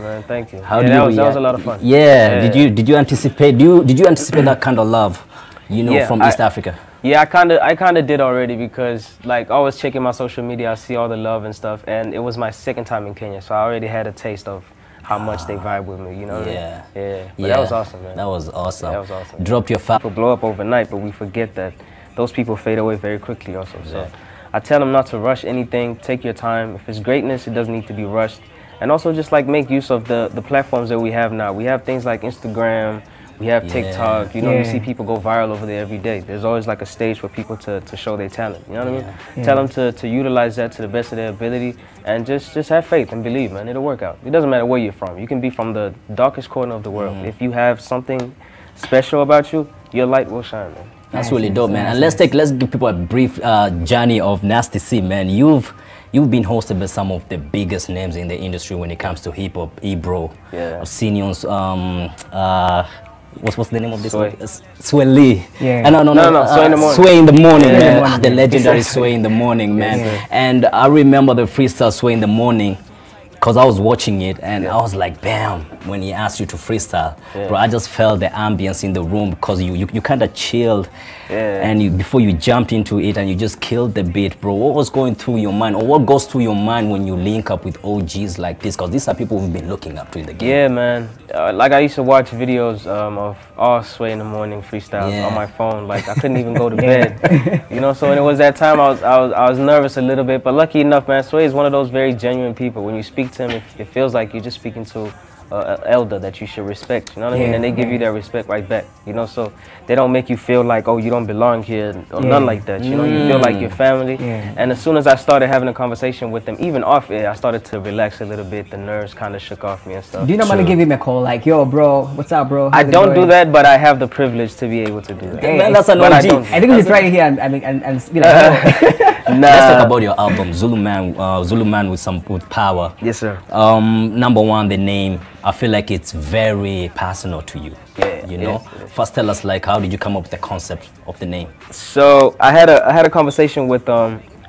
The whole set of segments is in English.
man. Thank you. How that was a lot of fun. Yeah. Did you anticipate? Did you anticipate that kind of love? You know, from East Africa. Yeah, I kind of did already, because like I was checking my social media, I see all the love and stuff, and it was my second time in Kenya, so I already had a taste of how much they vibe with me, you know what I mean? Yeah. But that was awesome, man. That was awesome. That was awesome. Drop your People blow up overnight, but we forget that those people fade away very quickly also. So I tell them not to rush anything. Take your time. If it's greatness, it doesn't need to be rushed. And also just like make use of the platforms that we have now. We have things like Instagram. We have TikTok, you know, you see people go viral over there every day. There's always like a stage for people to show their talent, you know what I mean? Yeah. Tell them to utilize that to the best of their ability, and just have faith and believe, man, it'll work out. It doesn't matter where you're from. You can be from the darkest corner of the world. If you have something special about you, your light will shine, man. That's really dope, man. And let's give people a brief journey of Nasty C, man. You've been hosted by some of the biggest names in the industry when it comes to hip hop, Ebro, Seniors, what's the name of this one? Sway Lee. Yeah. No, Sway in the morning. Sway in the morning, man. The legendary Sway in the morning, man. And I remember the freestyle Sway in the morning, because I was watching it, and I was like, bam, when he asked you to freestyle. Bro, I just felt the ambience in the room, because you kind of chilled, and before you jumped into it, and you just killed the beat, bro. What was going through your mind, or what goes through your mind when you link up with OGs like this? Because these are people we've been looking up to in the game. Yeah, man. Like I used to watch videos of all Sway in the morning freestyles on my phone. Like I couldn't even go to bed, you know. So when it was that time, I was nervous a little bit, but lucky enough, man, Sway is one of those very genuine people. When you speak to him, it feels like you're just speaking to an elder that you should respect, you know what I mean? And they give you that respect right back, you know, so they don't make you feel like, oh, you don't belong here, or nothing like that, you know, you feel like you're family. And as soon as I started having a conversation with them, even off air, I started to relax a little bit, the nerves kind of shook off me and stuff. Do you normally give him a call like, yo, bro, what's up, bro? I don't do that, but I have the privilege to be able to do that. Man, that's an OG. I think we should try it here and be like, Let's talk about your album, Zulu Man with Power. Yes, sir. Number one, the name. I feel like it's very personal to you. You know. First, tell us, like, how did you come up with the concept of the name? So I had a conversation with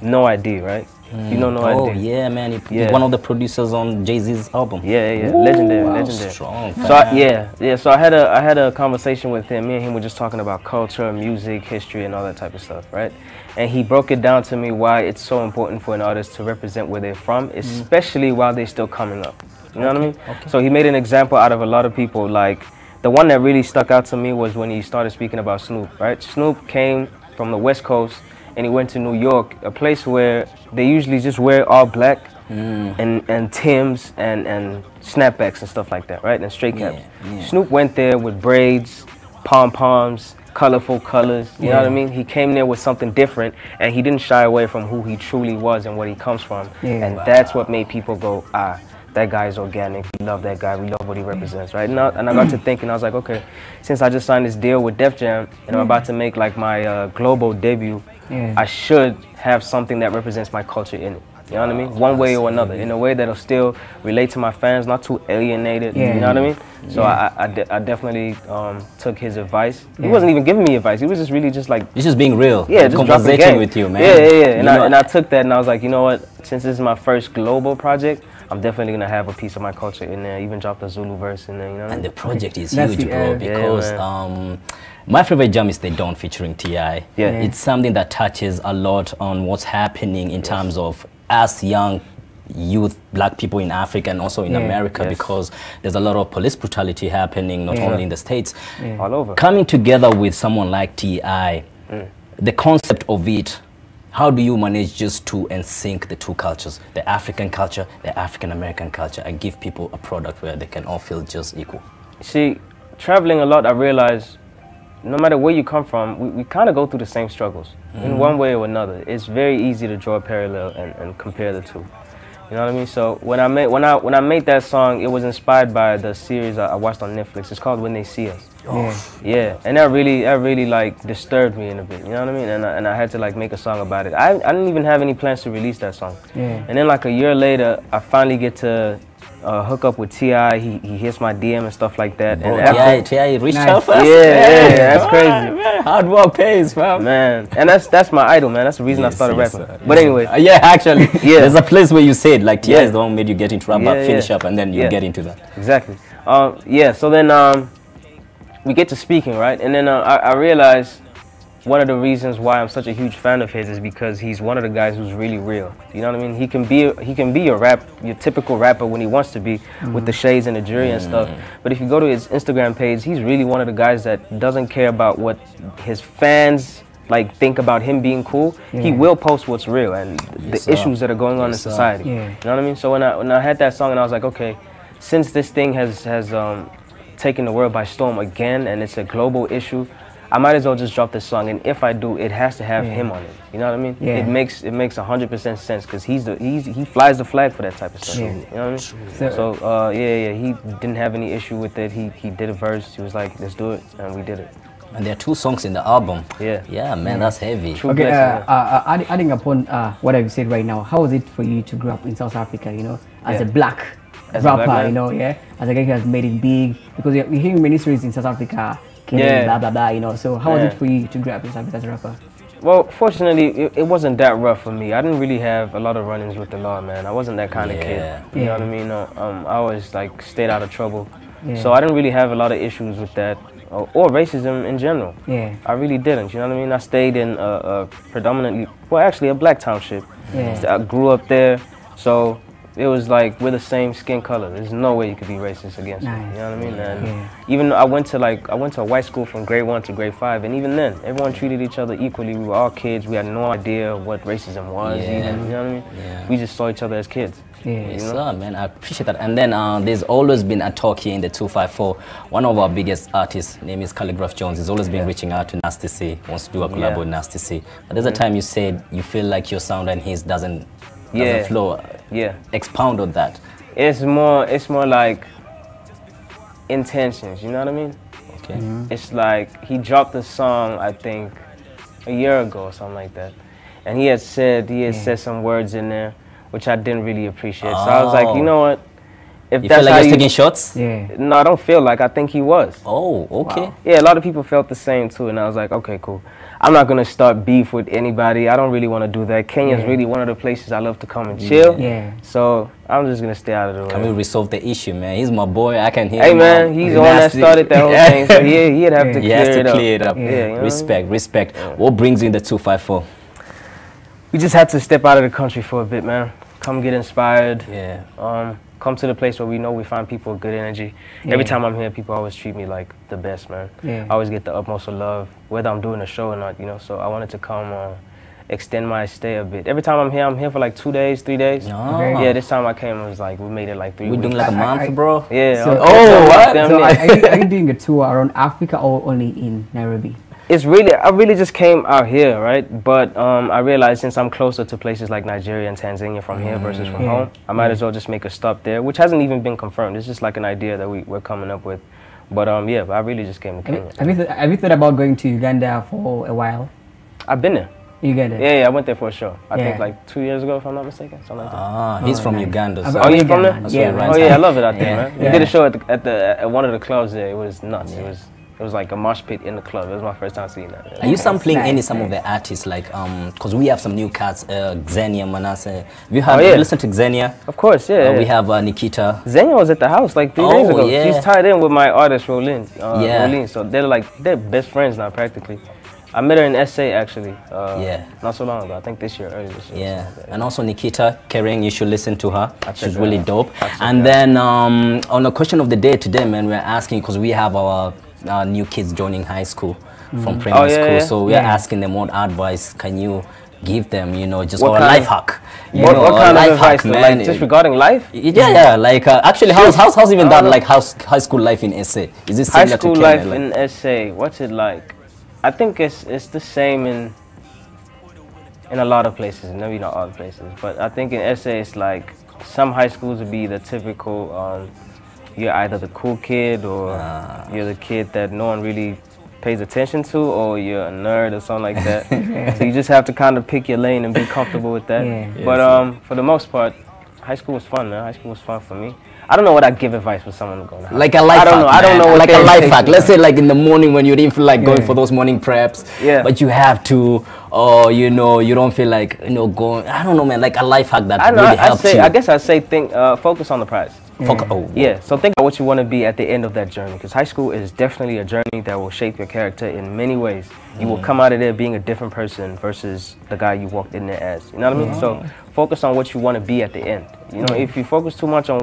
No ID, right? You know No ID? Oh yeah, man. He's one of the producers on Jay-Z's album. Yeah. Ooh, legendary. Strong. So So I had a conversation with him. Me and him were just talking about culture, music, history, and all that type of stuff, right? And he broke it down to me why it's so important for an artist to represent where they're from, especially while they're still coming up. You know what I mean? So he made an example out of a lot of people. Like the one that really stuck out to me was when he started speaking about Snoop, right? Snoop came from the West Coast and he went to New York, a place where they usually just wear all black and Timbs and snapbacks and stuff like that, right? And straight caps. Snoop went there with braids, pom-poms, colorful colors, you know what I mean? He came there with something different, and he didn't shy away from who he truly was and where he comes from. And that's what made people go, that guy is organic, we love that guy, we love what he represents, right? And I got to thinking, I was like, okay, since I just signed this deal with Def Jam, and I'm about to make like my global debut, I should have something that represents my culture in it. You know what I mean? One way or another, in a way that'll still relate to my fans, not too alienated. You know what I mean? So I definitely took his advice. He wasn't even giving me advice. He was just really just like... He's just being real. Yeah, just conversating with you, man. And I took that and I was like, you know what? Since this is my first global project, I'm definitely gonna have a piece of my culture in there. Even drop the Zulu verse in there, you know what I mean? And the project is huge, bro, because my favorite jam is The Dawn featuring T.I. It's something that touches a lot on what's happening in terms of us young youth, black people in Africa and also in America, because there's a lot of police brutality happening, not only in the States, all over. Coming together with someone like T.I., the concept of it, how do you manage just to sync the two cultures, the African culture, the African American culture, and give people a product where they can all feel just equal? See, traveling a lot, I realized no matter where you come from, we kind of go through the same struggles in one way or another. It's very easy to draw a parallel and compare the two. You know what I mean? So when I made that song, it was inspired by the series I watched on Netflix. It's called When They See Us. And that really like disturbed me in a bit. You know what I mean? And I had to like make a song about it. I didn't even have any plans to release that song. And then like a year later, I finally get to hook up with T.I. He hits my DM and stuff like that. Bro, and T.I. reached out first? Yeah, that's crazy. Man, hard work pays, fam. Man, and that's my idol, man. That's the reason I started rapping. But anyway. Yeah, actually. Yeah. There's a place where you said, like, T.I. is the one who made you get into rap, but finish up and then you get into that. Exactly. Yeah, so then we get to speaking, right? And then I realized one of the reasons why I'm such a huge fan of his is because he's one of the guys who's really real. You know what I mean? He can be your typical rapper when he wants to be, with the shades and the jewelry and stuff. But if you go to his Instagram page, he's really one of the guys that doesn't care about what his fans like think about him being cool. He will post what's real and the issues that are going on in society. You know what I mean? So when I had that song and I was like, okay, since this thing has taken the world by storm again and it's a global issue, I might as well just drop this song, and if I do, it has to have him on it. You know what I mean? It makes 100% sense because he flies the flag for that type of stuff. You know what I mean? So he didn't have any issue with it. He did a verse. He was like, let's do it, and we did it. And there are 2 songs in the album. Yeah, man, that's heavy. Okay, adding upon what I've said right now, how was it for you to grow up in South Africa? You know, as a black rapper, you know, as a guy who has made it big, because we're hearing many stories in South Africa. Blah blah blah, you know. So how was it for you to grow up in South Africa as a rapper? Well, fortunately, it wasn't that rough for me. I didn't really have a lot of run-ins with the law, man. I wasn't that kind of kid. You know what I mean? I always like stayed out of trouble, so I didn't really have a lot of issues with that or racism in general. I really didn't. You know what I mean? I stayed in predominantly, well, actually a black township. I grew up there, so it was like we're the same skin color. There's no way you could be racist against me. You know what I mean? And even I went to a white school from grade 1 to grade 5, and even then, everyone treated each other equally. We were all kids. We had no idea what racism was. Even, you know what I mean? We just saw each other as kids. Yes, sir, man. I appreciate that. And then there's always been a talk here in the 254. One of our biggest artists, name is Kaligraph Jones. He's always been reaching out to Nasty C, wants to do a collab with Nasty C. But there's a time you said you feel like your sound and his doesn't flow. Expound on that. It's more like intentions, you know what I mean? Okay. It's like he dropped a song, I think, a year ago or something like that. And he had said some words in there which I didn't really appreciate. So I was like, you know what? If you that's feel like how you're taking shots? No, I don't feel like. I think he was. Oh, okay. Wow. Yeah, a lot of people felt the same too, and I was like, okay, cool. I'm not gonna start beef with anybody. I don't really want to do that. Kenya's really one of the places I love to come and chill. So I'm just gonna stay out of the way. Can we resolve the issue, man? He's my boy. I can hear him. Hey, man, he's the one that started that whole thing. So he'd have to clear it up. Yeah, respect. What brings you in the 254? We just had to step out of the country for a bit, man. Come get inspired. Come to the place where we know we find people with good energy. Every time I'm here, people always treat me like the best, man. I always get the utmost of love, whether I'm doing a show or not, you know. So I wanted to come extend my stay a bit. Every time I'm here for like 2 days, 3 days. Yeah, this time I came, it was like, we made it like 3 weeks. We're doing like a month, bro? Yeah. So, what? So are you doing a tour around Africa or only in Nairobi? I really just came out here, right? But I realized since I'm closer to places like Nigeria and Tanzania from here versus from home, I might as well just make a stop there, which hasn't even been confirmed. It's just like an idea that we're coming up with. But yeah, I really just came to Kenya. Have you thought about going to Uganda for a while? I've been there. Uganda? Yeah, I went there for a show. I think like 2 years ago, if I'm not mistaken, something like that. He's from Uganda. So. Oh, you're from there? Yeah. Oh yeah, I love it out there, man. We did a show at one of the clubs there. It was nuts. It was like a mosh pit in the club. It was my first time seeing that. Are you sampling some of the artists, like, because we have some new cats, Xenia, Manasseh. Have you listened to Xenia? Of course, we have Nikita. Xenia was at the house like 3 days ago. She's tied in with my artist, Rolin. So they're best friends now, practically. I met her in SA actually. Not so long ago. I think early this year. And also Nikita Kering, you should listen to her. She's really dope. And then on the question of the day today, man, we're asking, because we have our new kids joining high school from primary school, so we are asking them what advice can you give them, you know, just a life hack. What kind of advice, man? Like just regarding life? Like actually, how's even that, like high school life in SA? Is it similar high school to life Kenya, in SA? What's it like? I think it's the same in a lot of places, maybe not all places, but I think in SA it's like some high schools would be the typical. You're either the cool kid or you're the kid that no one really pays attention to, or you're a nerd or something like that. So you just have to kind of pick your lane and be comfortable with that. But for the most part, high school was fun, man. High school was fun for me. I don't know what I give advice for someone going to like a life hack. I don't know what like a life hack. Let's say like in the morning when you didn't feel like going for those morning preps, but you have to, or you know, you don't feel like going. I don't know, man. Like a life hack that really helps you. I guess I say focus on the prize. So think about what you want to be at the end of that journey, because high school is definitely a journey that will shape your character in many ways. You will come out of there being a different person versus the guy you walked in there as. You know what I mean? So focus on what you want to be at the end. You know, if you focus too much on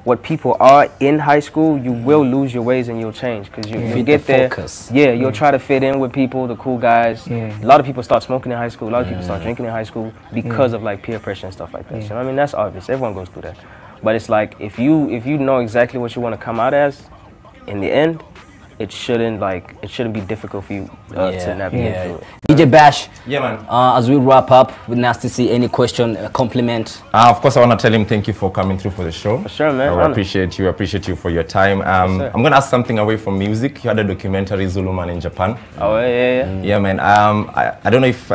what people are in high school, you will lose your ways and you'll change, because you get there. You'll try to fit in with people, the cool guys. A lot of people start smoking in high school. A lot of people start drinking in high school because of like peer pressure and stuff like that. So I mean, that's obvious. Everyone goes through that. But it's like if you know exactly what you want to come out as, in the end, it shouldn't be difficult for you to navigate through it. DJ Bash. Yeah, man. As we wrap up with Nasty C, any question, compliment? Of course, I want to tell him thank you for coming through for the show. For sure, man. I appreciate you for your time. I'm going to ask something away from music. You had a documentary, Zulu Man in Japan. Oh, yeah. Yeah, man. I don't know if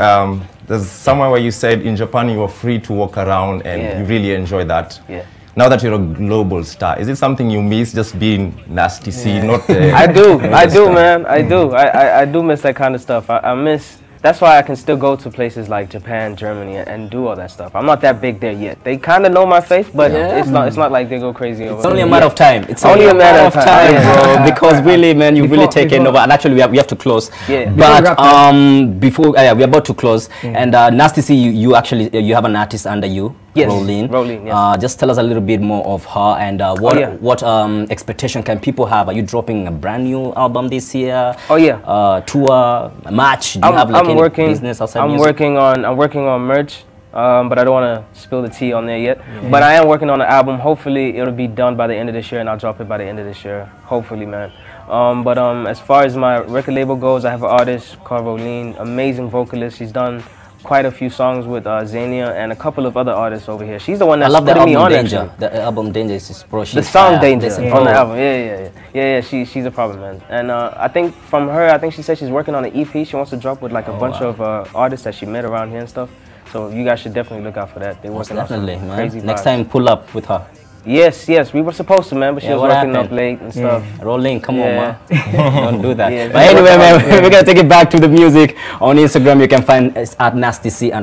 there's somewhere where you said in Japan you were free to walk around and you really enjoy that. Yeah. Now that you're a global star, is it something you miss, just being Nasty C? Not I do, man. I do miss that kind of stuff. I miss. That's why I can still go to places like Japan, Germany, and do all that stuff. I'm not that big there yet. They kind of know my face, but it's not like they go crazy over. It's only a matter of time. It's only a matter of time, bro. Because really, man, you've really taken over. And actually, we have to close. Yeah. But before we're about to close, and Nasty C, you have an artist under you. Yes. Rolene, yes. Just tell us a little bit more of her and what expectation can people have? Are you dropping a brand new album this year? Oh yeah. Tour, match? Do you have like any business outside music? I'm working on merch, but I don't want to spill the tea on there yet. But I am working on an album. Hopefully it'll be done by the end of this year, and I'll drop it by the end of this year. Hopefully, man. As far as my record label goes, I have an artist called Rolene, amazing vocalist. She's done quite a few songs with Xenia and a couple of other artists over here. She's the one that's putting me on Danger. The album Danger is pro. The song Danger on the album. Yeah. She's a problem, man. And I think from her, I think she said she's working on an EP. She wants to drop with like a bunch of artists that she met around here and stuff. So you guys should definitely look out for that. They're working on some crazy Next vibes. time, pull up with her. Yes, we were supposed to, man, but she was working up late and stuff. Rolling, come on, man. Don't do that. But anyway, man, we're going to take it back to the music. On Instagram, you can find us at NastyC_CA. At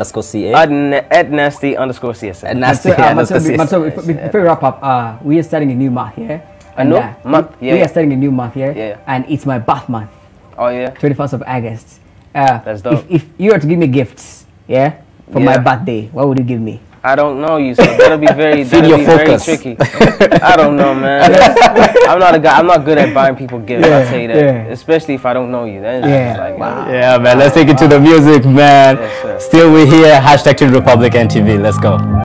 Nasty_CSA. At Nasty_CSA. Before we wrap up, we are starting a new month here. We are starting a new month here. And it's my birth month. Oh, yeah? 21st of August. That's dope. If you were to give me gifts, for my birthday, what would you give me? I don't know you, so that'll be very tricky. I don't know, man. I'm not good at buying people gifts. I'll tell you that, especially if I don't know you. Yeah, man. Let's take it to the music, man. Still, we're here. #TuneRepublic NTV. Let's go.